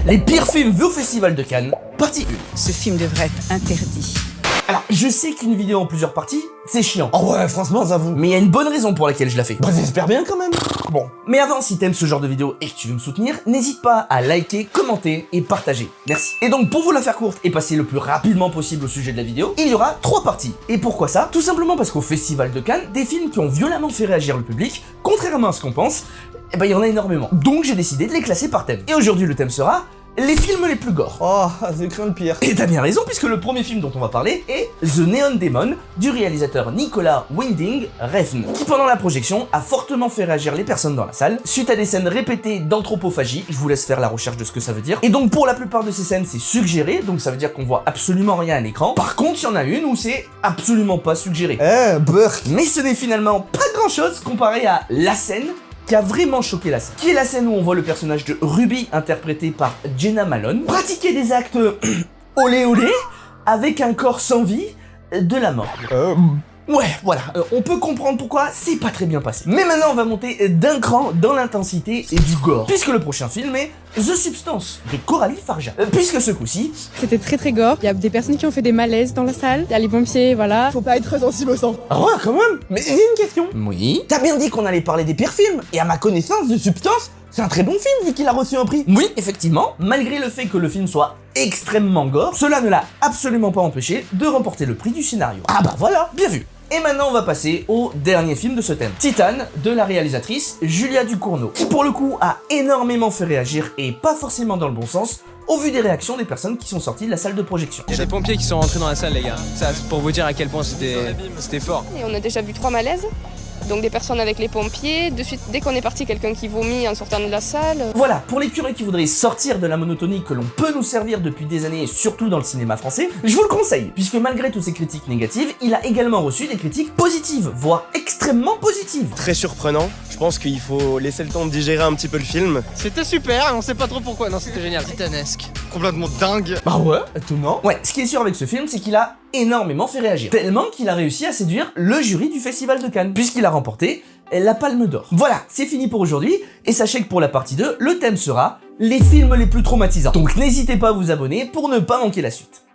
Les pires films vus au Festival de Cannes, partie 1. Ce film devrait être interdit. Alors, je sais qu'une vidéo en plusieurs parties, c'est chiant. Oh ouais, franchement, j'avoue. Mais il y a une bonne raison pour laquelle je la fais. Bah j'espère bien quand même. Bon, mais avant, si t'aimes ce genre de vidéo et que tu veux me soutenir, n'hésite pas à liker, commenter et partager. Merci. Et donc, pour vous la faire courte et passer le plus rapidement possible au sujet de la vidéo, il y aura 3 parties. Et pourquoi ça? Tout simplement parce qu'au Festival de Cannes, des films qui ont violemment fait réagir le public, contrairement à ce qu'on pense, eh ben il y en a énormément. Donc j'ai décidé de les classer par thème. Et aujourd'hui, le thème sera les films les plus gore. Oh, j'ai craint le pire. Et t'as bien raison, puisque le premier film dont on va parler est The Neon Demon, du réalisateur Nicolas Winding Refn, qui pendant la projection a fortement fait réagir les personnes dans la salle, suite à des scènes répétées d'anthropophagie. Je vous laisse faire la recherche de ce que ça veut dire. Et donc pour la plupart de ces scènes, c'est suggéré, donc ça veut dire qu'on voit absolument rien à l'écran. Par contre, il y en a une où c'est absolument pas suggéré. Burk. Mais ce n'est finalement pas grand chose comparé à la scène qui a vraiment choqué la scène. Qui est la scène où on voit le personnage de Ruby, interprété par Jenna Malone, pratiquer des actes olé olé avec un corps sans vie de la mort. Ouais, voilà, on peut comprendre pourquoi c'est pas très bien passé. Mais maintenant, on va monter d'un cran dans l'intensité et du gore. Puisque le prochain film est The Substance, de Coralie Farja. Puisque ce coup-ci... C'était très gore. Il y a des personnes qui ont fait des malaises dans la salle. Il y a les pompiers, voilà. Faut pas être sensible au sang. Ah ouais, quand même. Mais j'ai une question. Oui. T'as bien dit qu'on allait parler des pires films. Et à ma connaissance, de Substance, c'est un très bon film vu qu'il a reçu un prix. Oui, effectivement, malgré le fait que le film soit extrêmement gore, cela ne l'a absolument pas empêché de remporter le prix du scénario. Ah bah voilà. Bien vu. Et maintenant on va passer au dernier film de ce thème, Titan, de la réalisatrice Julia Ducournau, qui pour le coup a énormément fait réagir et pas forcément dans le bon sens, au vu des réactions des personnes qui sont sorties de la salle de projection. Il y a des pompiers qui sont rentrés dans la salle, les gars. Ça, c'est pour vous dire à quel point c'était fort. Et on a déjà vu 3 malaises. Donc des personnes avec les pompiers, de suite dès qu'on est parti, quelqu'un qui vomit en sortant de la salle. Voilà, pour les curieux qui voudraient sortir de la monotonie que l'on peut nous servir depuis des années, et surtout dans le cinéma français, je vous le conseille, puisque malgré toutes ces critiques négatives, il a également reçu des critiques positives, voire extrêmement positives. Très surprenant, je pense qu'il faut laisser le temps de digérer un petit peu le film. C'était super, on sait pas trop pourquoi. Non, c'était génial. Titanesque. Complètement dingue. Bah ouais, étonnant. Ouais, ce qui est sûr avec ce film, c'est qu'il a énormément fait réagir. Tellement qu'il a réussi à séduire le jury du Festival de Cannes, puisqu'il a remporté la Palme d'Or. Voilà, c'est fini pour aujourd'hui, et sachez que pour la partie 2, le thème sera les films les plus traumatisants. Donc n'hésitez pas à vous abonner pour ne pas manquer la suite.